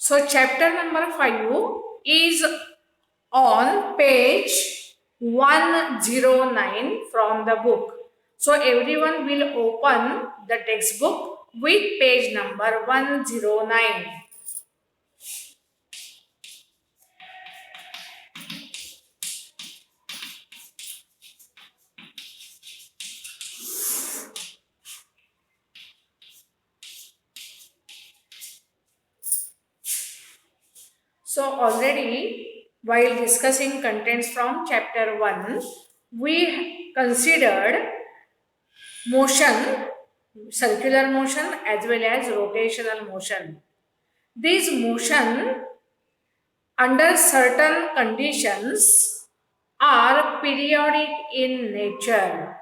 So chapter number 5 is on page 109 from the book. So everyone will open the textbook with page number 109. So already while discussing contents from chapter 1, we considered motion, circular motion as well as rotational motion. These motion under certain conditions are periodic in nature.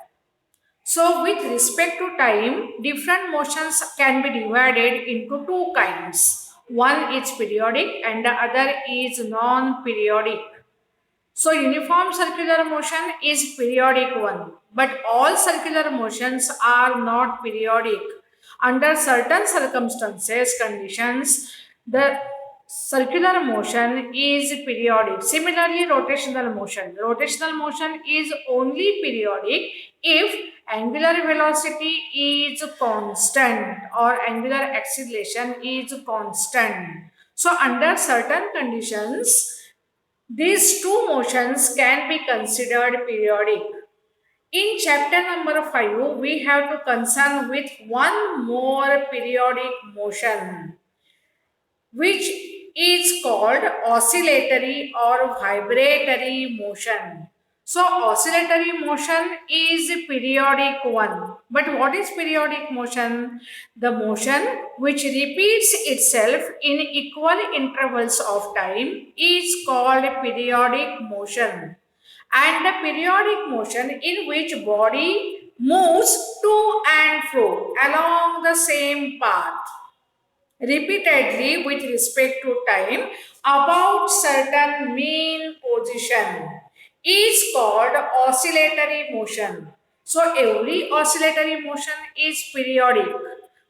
So with respect to time, different motions can be divided into two kinds. One is periodic and the other is non-periodic. So uniform circular motion is periodic one, but all circular motions are not periodic. Under certain circumstances, conditions, the circular motion is periodic. Similarly, rotational motion. Rotational motion is only periodic if angular velocity is constant or angular acceleration is constant. So under certain conditions, these two motions can be considered periodic. In chapter number 5, we have to concern with one more periodic motion, which is called oscillatory or vibratory motion. So oscillatory motion is a periodic one. But what is periodic motion? The motion which repeats itself in equal intervals of time is called periodic motion. And the periodic motion in which body moves to and fro along the same path repeatedly with respect to time about certain mean position is called oscillatory motion. So every oscillatory motion is periodic,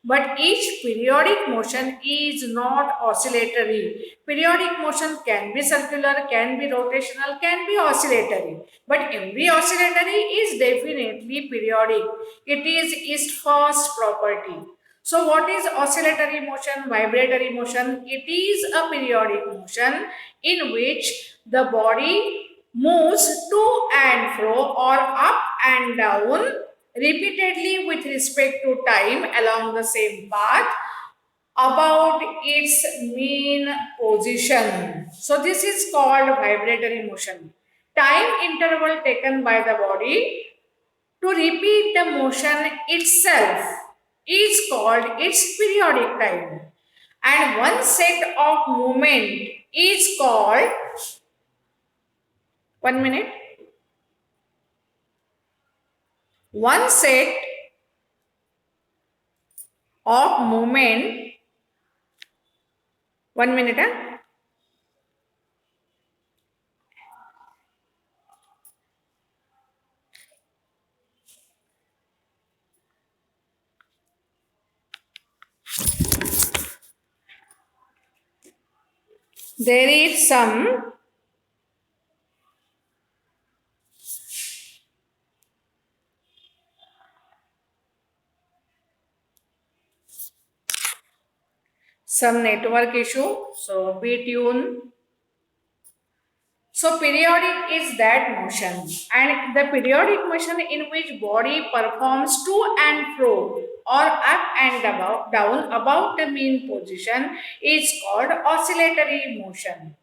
but each periodic motion is not oscillatory. Periodic motion can be circular, can be rotational, can be oscillatory, but every oscillatory is definitely periodic. It is its first property. So what is oscillatory motion, vibratory motion? It is a periodic motion in which the body moves to and fro or up and down repeatedly with respect to time along the same path about its mean position. So this is called vibratory motion. Time interval taken by the body to repeat the motion itself is called its periodic time, and one set of movement is called 1 minute. One set of movement 1 minute. There is some network issue, so be tuned. So periodic is that motion, and the periodic motion in which body performs to and fro or up and down about the mean position is called oscillatory motion.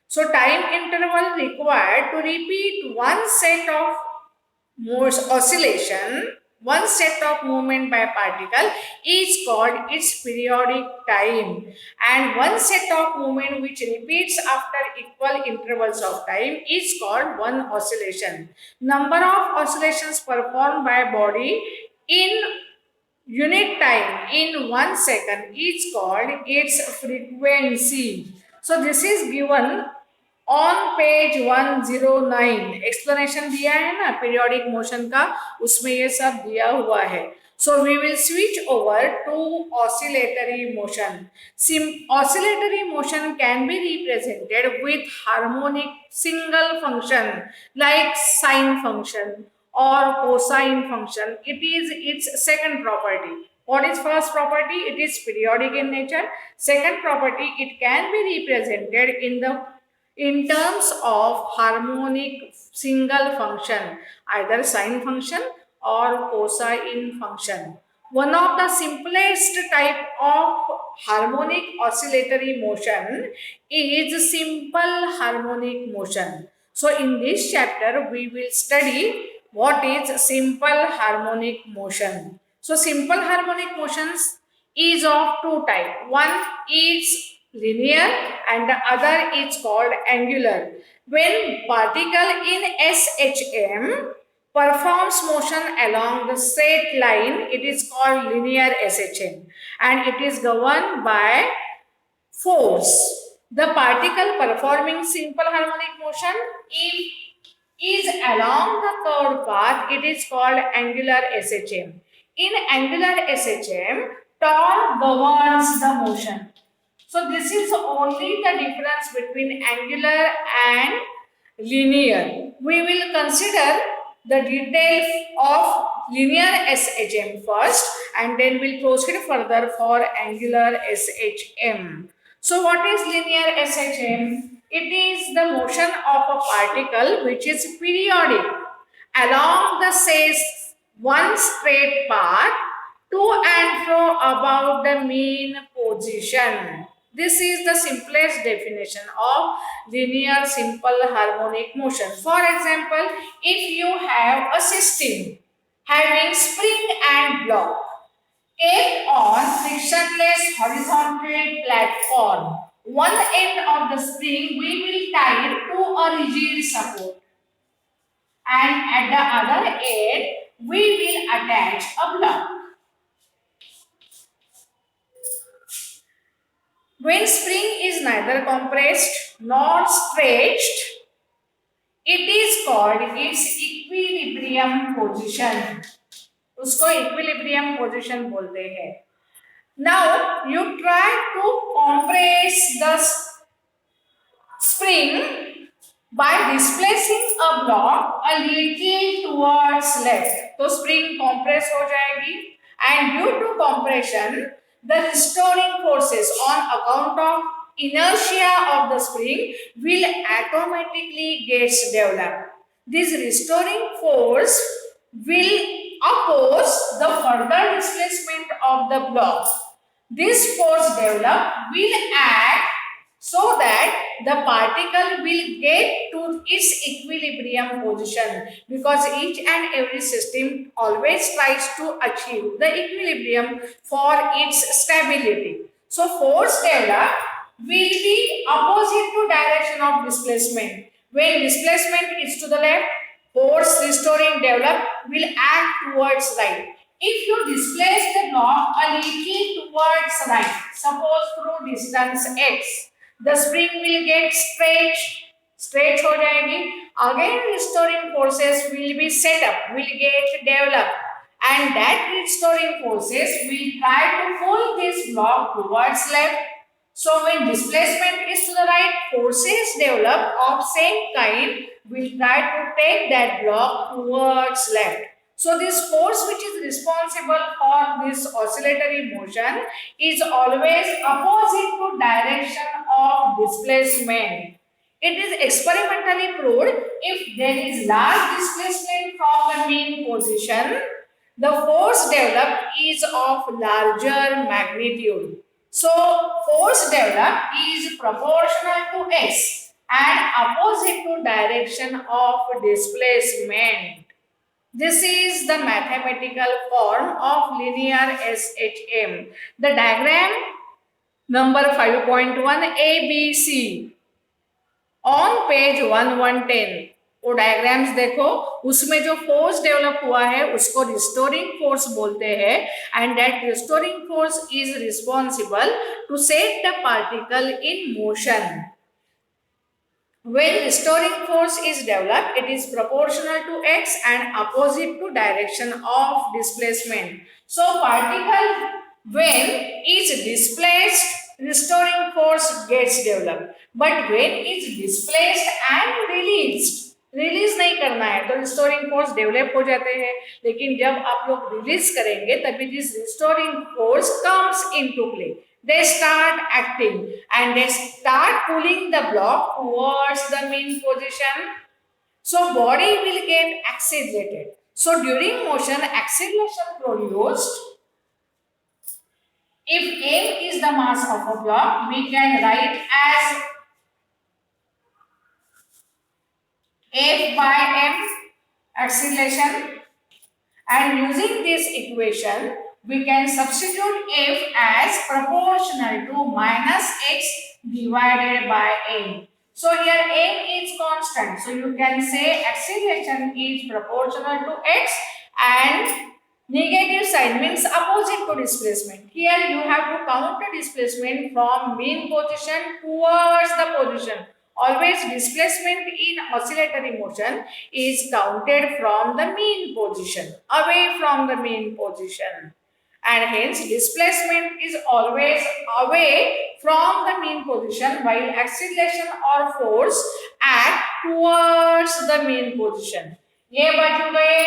So time interval required to repeat one set of oscillation, one set of movement by a particle is called its periodic time, and one set of movement which repeats after equal intervals of time is called one oscillation. Number of oscillations performed by body in unit time in 1 second is called its frequency. So this is given on page 109 explanation दिया है ना periodic motion का, उसमें ये सब दिया हुआ है. So we will switch over to oscillatory motion. Oscillatory motion can be represented with harmonic single function like sine function or cosine function. It is its second property. What is first property? It is periodic in nature. Second property, it can be represented in terms of harmonic single function, either sine function or cosine function. One of the simplest type of harmonic oscillatory motion is simple harmonic motion. So in this chapter we will study what is simple harmonic motion. So simple harmonic motions is of two types. One is linear and the other is called angular. When particle in SHM performs motion along the straight line, it is called linear SHM and it is governed by force. The particle performing simple harmonic motion is along the curved path, it is called angular SHM. In angular SHM, torque governs the motion. So this is only the difference between angular and linear. We will consider the details of linear SHM first and then we'll proceed further for angular SHM. So what is linear SHM? It is the motion of a particle which is periodic along the says one straight path to and fro about the mean position. This is the simplest definition of linear simple harmonic motion. For example, if you have a system having spring and block kept on frictionless horizontal platform, one end of the spring we will tie to a rigid support and at the other end we will attach a block. When spring is neither compressed nor stretched, it is called its equilibrium position. उसको equilibrium position बोलते हैं. Now you try to compress the spring by displacing a block a little towards left. तो spring compress हो जाएगी and due to compression the restoring forces on account of inertia of the spring will automatically get developed. This restoring force will oppose the further displacement of the block. This force developed will act so that the particle will get to its equilibrium position because each and every system always tries to achieve the equilibrium for its stability. So force developed will be opposite to direction of displacement. When displacement is to the left, force restoring develop will act towards right. If you displace the block a little towards right, suppose through distance x, the spring will get stretch हो जाएगी. Again restoring forces will be set up, will get developed, and that restoring forces will try to pull this block towards left. So when displacement is to the right, forces develop of same kind will try to take that block towards left. So this force which is responsible for this oscillatory motion is always opposite to direction of displacement. It is experimentally proved if there is large displacement from the mean position, the force developed is of larger magnitude. So force developed is proportional to x and opposite to direction of displacement. This is the mathematical form of linear SHM. The diagram number 5.1 ABC on page 1110. वो diagrams देखो, उसमें जो force develop हुआ है उसको restoring force बोलते हैं and that restoring force is responsible to set the particle in motion. When restoring force is developed, it is proportional to x and opposite to direction of displacement. So particle when is displaced, restoring force gets developed. But when is displaced and released, release नहीं करना है तो restoring force develop हो जाते हैं, लेकिन जब आप लोग रिलीज करेंगे तभी this restoring force comes into play. They start acting and they start pulling the block towards the mean position. So body will get accelerated. So during motion, acceleration produced. If m is the mass of a block, we can write as F by m acceleration, and using this equation we can substitute F as proportional to minus x divided by m. So here m is constant, so you can say acceleration is proportional to x and negative sign means opposite to displacement. Here you have to count the displacement from mean position towards the position. Always displacement in oscillatory motion is counted from the mean position, away from the mean position. And hence displacement is always away from the mean position while acceleration or force act towards the mean position. ये बाजू गए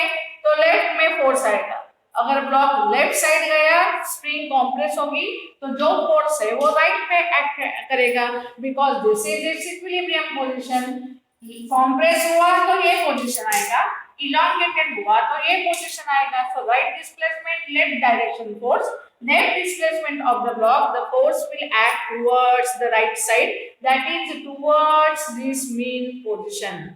तो left में force आएगा, अगर block left side गया spring compress होगी तो जो फोर्स है वो राइट पे एक्ट करेगा, because this is it's equilibrium position. Compress हुआ तो ये पोजीशन आएगा, elongated हुआ तो ये पोजीशन आएगा. So right displacement left direction force, net displacement of the block, the force will act towards the right side, that is towards this mean position.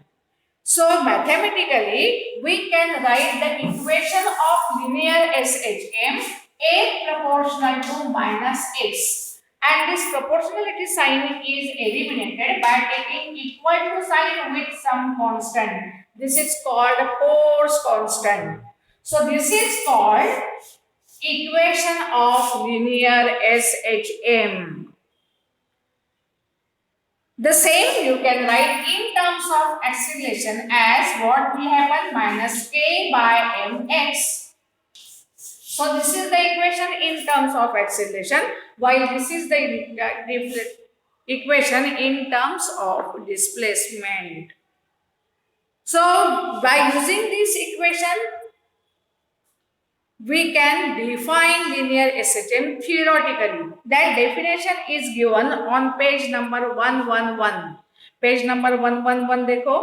So mathematically we can write the equation of linear SHM A proportional to minus x, and this proportionality sign is eliminated by taking equal to sign with some constant. This is called force constant. So this is called equation of linear SHM. The same you can write in terms of acceleration as what will happen minus k by mx. So this is the equation in terms of acceleration, while this is the equation in terms of displacement. So by using this equation we can define linear SHM theoretically. That definition is given on page number 111. Page number 111 देखो,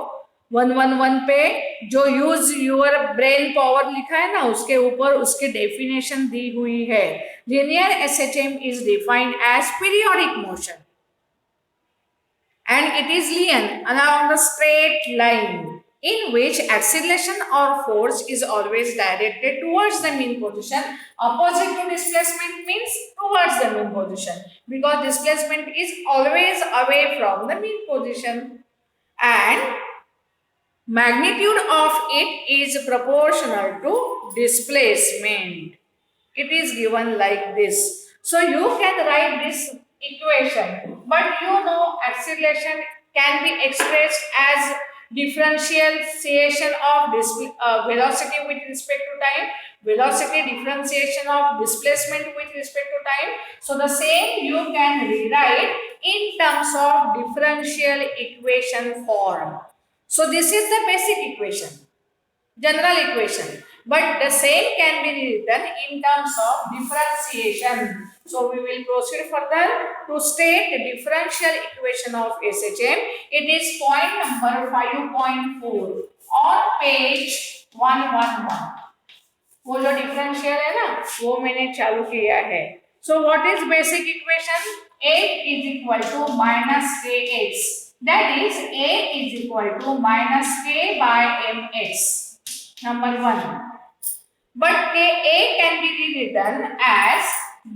111 पे जो use your brain power लिखा है ना उसके ऊपर उसकी definition दी हुई है. Linear SHM is defined as periodic motion and it is linear along the straight line in which acceleration or force is always directed towards the mean position. Opposite to displacement means towards the mean position, because displacement is always away from the mean position and magnitude of it is proportional to displacement. It is given like this. So you can write this equation, but you know acceleration can be expressed as differentiation of velocity with respect to time, velocity differentiation of displacement with respect to time. So the same you can rewrite in terms of differential equation form. So this is the basic equation, general equation, but the same can be written in terms of differentiation. So we will proceed further to state the differential equation of SHM. It is point number 5.4 on page 111. वो जो differential है ना वो मैंने चालू किया है. So what is basic equation? A is equal to minus kx. That is A is equal to minus k by mx. Number 1. But A can be rewritten as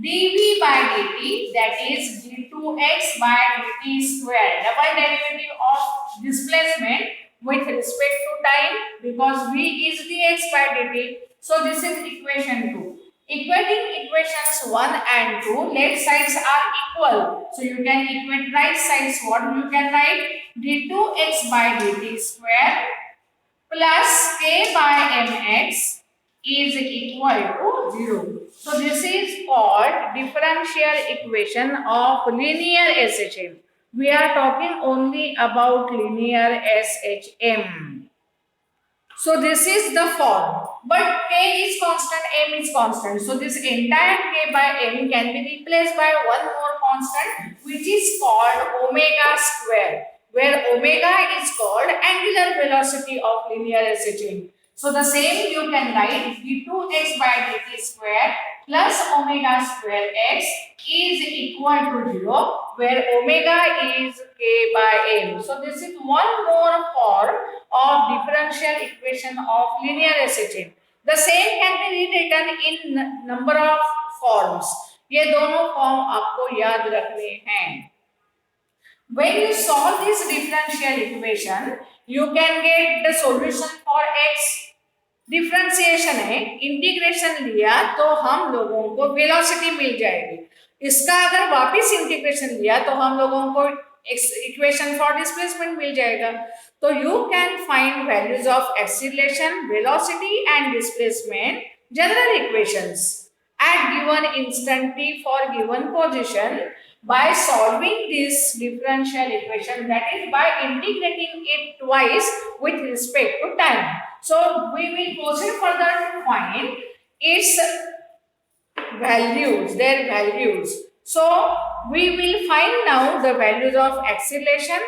dv by dt, that is d2x by dt square, double derivative of displacement with respect to time, because v is dx by dt. So this is equation 2. Equating equations 1 and 2, left sides are equal. So you can equate right sides. What you can write? d2x by dt square plus k by mx is equal to 0. So this is called differential equation of linear SHM. We are talking only about linear SHM. So this is the form, but k is constant, m is constant. So this entire k by m can be replaced by one more constant, which is called omega square, where omega is called angular velocity of linear SHM. So the same you can write d2x by dt square plus omega square x is equal to 0, where omega is k by m. So this is one more form of differential equation of linear SHM. The same can be rewritten in number of forms. ये दोनों form आपको याद रखने हैं. When you solve this differential equation, you can get the solution for x. Differentiation है, integration लिया तो हम लोगों को वेलोसिटी मिल जाएगी. इसका अगर वापस इंटीग्रेशन लिया तो हम लोगों को इक्वेशन फॉर डिस्प्लेसमेंट मिल जाएगा. तो you can find values of acceleration, velocity and displacement general equations at given instant t for given position by solving this differential equation, that is by integrating it twice with respect to time. So we will proceed further to find its values, their values. So we will find now the values of acceleration,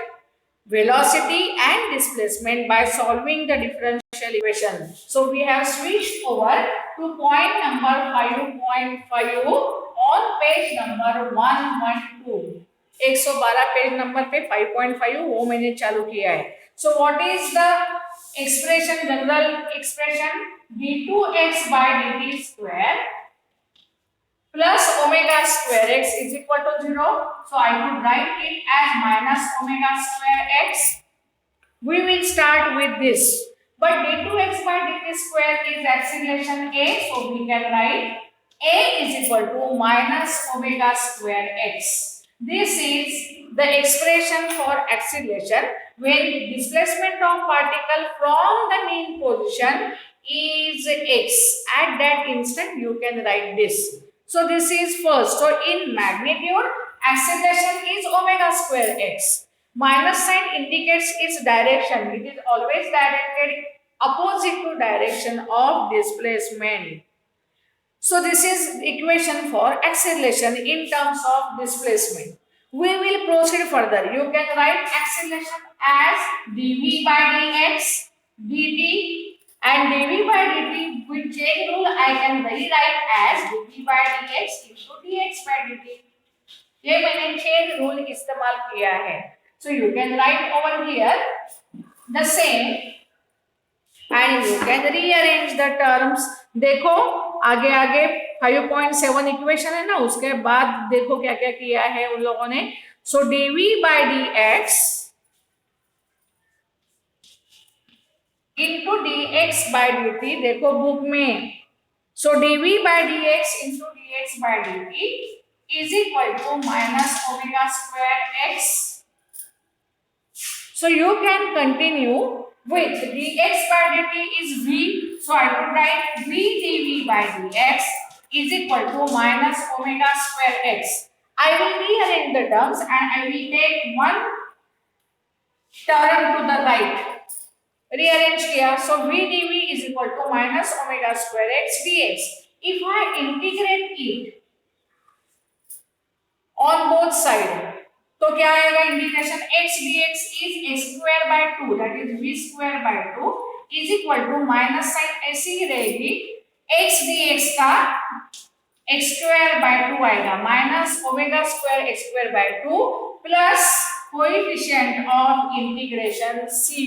velocity and displacement by solving the differential equation. So we have switched over to point number 5.5 on page number 112. 112 page number पे 5.5 वो मैंने चालू किया है. So what is the expression, general expression? d2x by dt square plus omega square x is equal to 0. So I would write it as minus omega square x. We will start with this. But d2x by dt square is acceleration a. So we can write a is equal to minus omega square x. This is the expression for acceleration when displacement of particle from the mean position is x. At that instant you can write this. So this is first. So in magnitude, acceleration is omega square x. Minus sign indicates its direction. It is always directed opposite to direction of displacement. So this is equation for acceleration in terms of displacement. We will proceed further. You can write acceleration as dv by dx dt. And dv by dt with chain rule I can rewrite as dv by dx into dx by dt. ये मैंने chain rule इस्तेमाल किया है. So you can write over here the same and you can rearrange the terms. देखो आगे आगे 5.7 equation है ना, उसके बाद देखो क्या क्या किया है उन लोगों ने. So dv by dx into dx by dt, देखो बुक में. So dv by dx into dx by dt is equal to minus omega square x. So you can continue with dx by dt is v. So I would write v dv by dx is equal to minus omega square x. I will rearrange the terms and I will take one term to the right. Rearrange किया. So v dv is equal to minus omega square x dx. If I integrate it on both sides, तो क्या आएगा? Integration x dx is x square by 2, that is v square by 2 is equal to minus sign ऐसी ही रहेगी. x dx का x square by 2 आएगा minus omega square x square by 2 plus coefficient of integration c.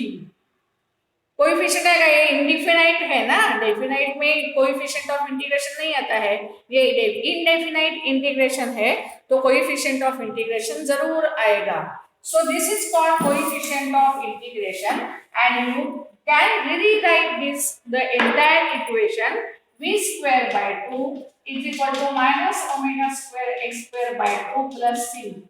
Coefficient आएगा, ये indefinite है ना, definite में कोएफिशिएंट ऑफ इंटीग्रेशन नहीं आता है, ये इनडेफिनाइट इंटीग्रेशन है तो कोएफिशिएंट ऑफ इंटीग्रेशन जरूर आएगा. So this is called coefficient of integration and you can rewrite this the entire equation v square by 2 is equal to minus omega square x square by 2 plus c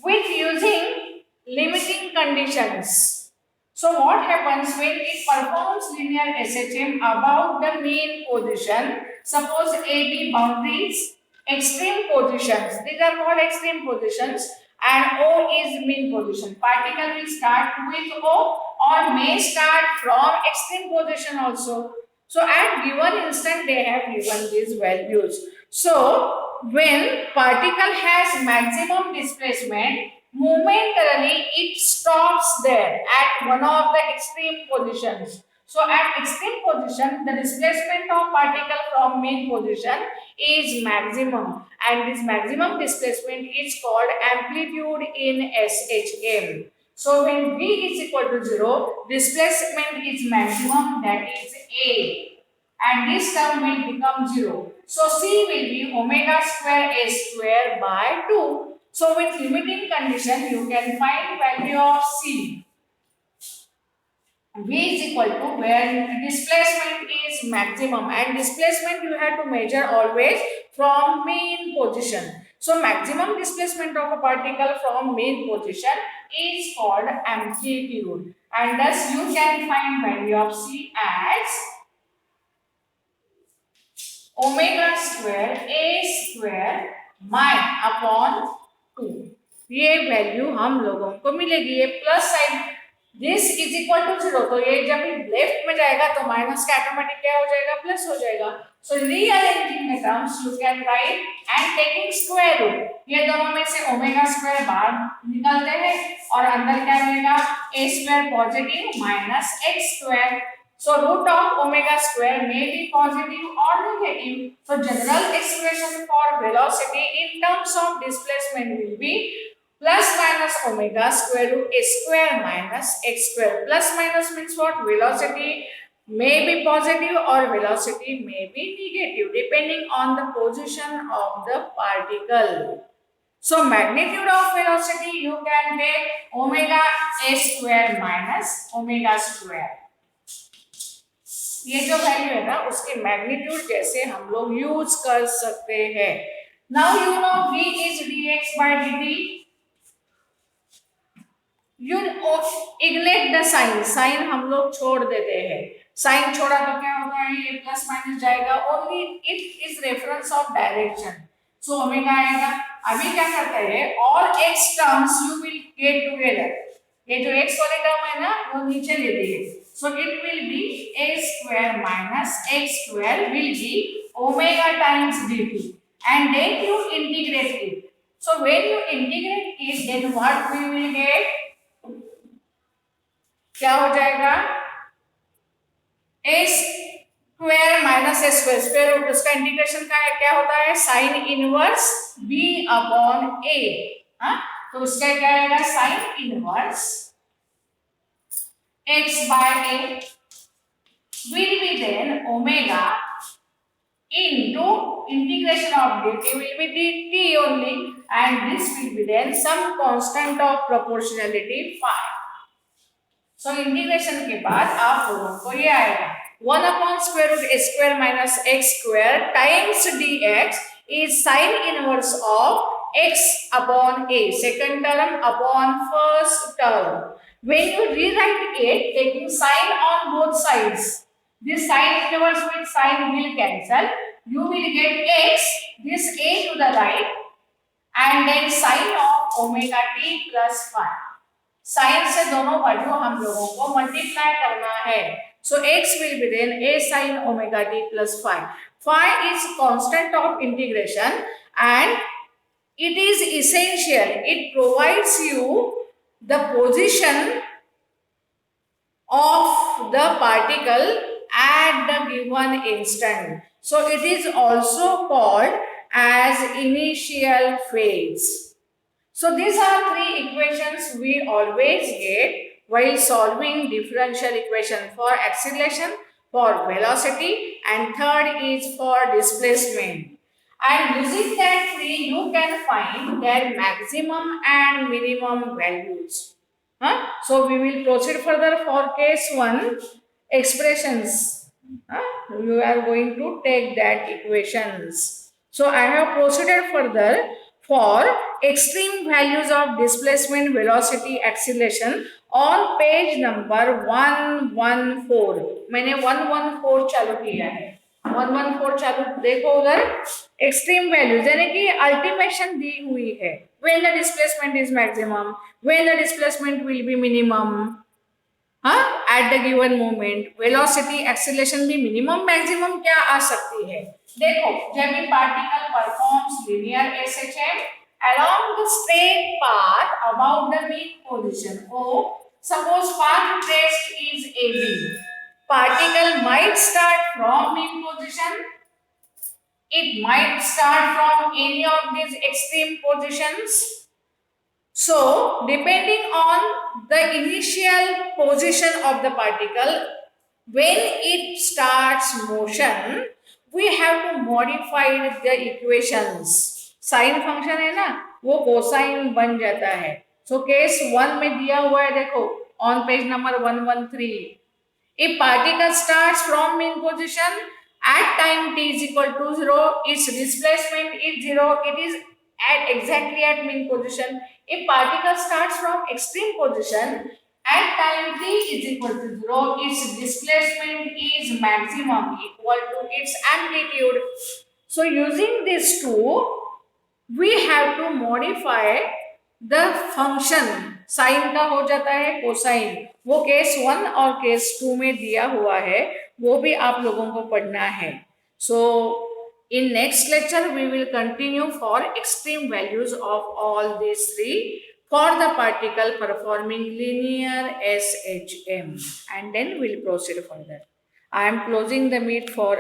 with using limiting conditions. So what happens when it performs linear SHM about the mean position? Suppose AB boundaries, extreme positions. These are called extreme positions, and O is mean position. Particle will start with O or may start from extreme position also. So at given instant they have given these values. So when particle has maximum displacement, momentarily it stops there at one of the extreme positions. So at extreme position, the displacement of particle from mean position is maximum, and this maximum displacement is called amplitude in SHM. So when V is equal to 0, displacement is maximum, that is A, and this term will become 0. So C will be omega square A square by 2. So with limiting condition, you can find value of C. V is equal to when displacement is maximum, and displacement you have to measure always from mean position. So maximum displacement of a particle from mean position is called amplitude, and thus you can find value of C as omega square a square minus upon 2। ये value हम लोगों को मिलेगी। ये plus sign this is equal to 0, तो ये जब left में जाएगा तो माइनस का ऑटोमेटिक क्या हो जाएगा, प्लस हो जाएगा। So rearranging the terms you can write and taking square root, ये दोनों में से ओमेगा स्क्वायर बाहर निकलते हैं और अंदर क्या मिलेगा, a square positive minus x square. So root of omega square may be positive or negative. So general expression for velocity in terms of displacement will be plus minus omega square root a square minus x square. Plus minus means what? Velocity may be positive or velocity may be negative depending on the position of the particle. So magnitude of velocity you can take omega a square minus omega square. ये जो value है ना उसके magnitude जैसे हम लोग use कर सकते हैं। Now you know v is dx by dt। You ignore the sign, sign हम लोग छोड़ देते हैं। साइन छोड़ा तो क्या होता है, ये प्लस माइनस जाएगा, only it is reference of direction. So omega आएगा। अभी क्या करते हैं, all x terms you will get together. ये जो x वाले टर्म है ना वो नीचे ले दिए। So it will be a square minus x square will be omega times dt, and then you integrate it. So when you integrate it, then what we will get? क्या हो जाएगा, a square minus a square, square root उसका integration का क्या होता है, sine inverse b upon a। तो उसका क्या आएगा, sine inverse x by a will be then omega into integration of dt will be dt only, and this will be then some constant of proportionality phi. So integration के बाद आप लोगों को ये आएगा 1 upon square root a square minus x square times dx is sin inverse of x upon a, second term upon first term. When you rewrite it taking sign on both sides, this sign inverse with sign will cancel. You will get x, this a to the right, and then sin of omega t plus phi. Sin से दोनों value हम लोगों को multiply करना है। So x will be then a sin omega t plus phi. Phi is constant of integration and it is essential. It provides you the position of the particle at the given instant. So it is also called as initial phase. So these are three equations we always get while solving differential equation for acceleration, for velocity, and third is for displacement. And using that three, you can find their maximum and minimum values. So we will proceed further for case 1 expressions. You are going to take that equations. So I have proceeded further for extreme values of displacement, velocity, acceleration on page number 114. मैंने 114 चालू किया है. 114 चालू देखो उधर. Extreme values यानी कि अल्टीमेशन दी हुई है. When the displacement is maximum, when the displacement will be minimum. हाँ, at the given moment velocity acceleration भी मिनिमम मैक्सिमम क्या आ सकती है. देखो जब भी particle performs linear SHM along the straight path about the mean position O, suppose path traced is AB, particle might start from mean position, it might start from any of these extreme positions. So, depending on the initial position of the particle, when it starts motion, we have to modify the equations. Sin function है ना, वो cosine बन जाता है. So, case 1 में दिया हुआ है देखो, on page number 113. If particle starts from mean position at time t is equal to 0, its displacement is 0, it is at exactly at mean position. If particle starts from extreme position at time t is equal to 0, its displacement is maximum equal to its amplitude. So using these two, we have to modify the function. Sine का हो जाता है cosine, वो case 1 और case 2 में दिया हुआ है, वो भी आप लोगों को पढ़ना है. सो in next lecture we will continue for extreme values of all these three for the particle performing linear SHM, and then we'll proceed further. I am closing the meet for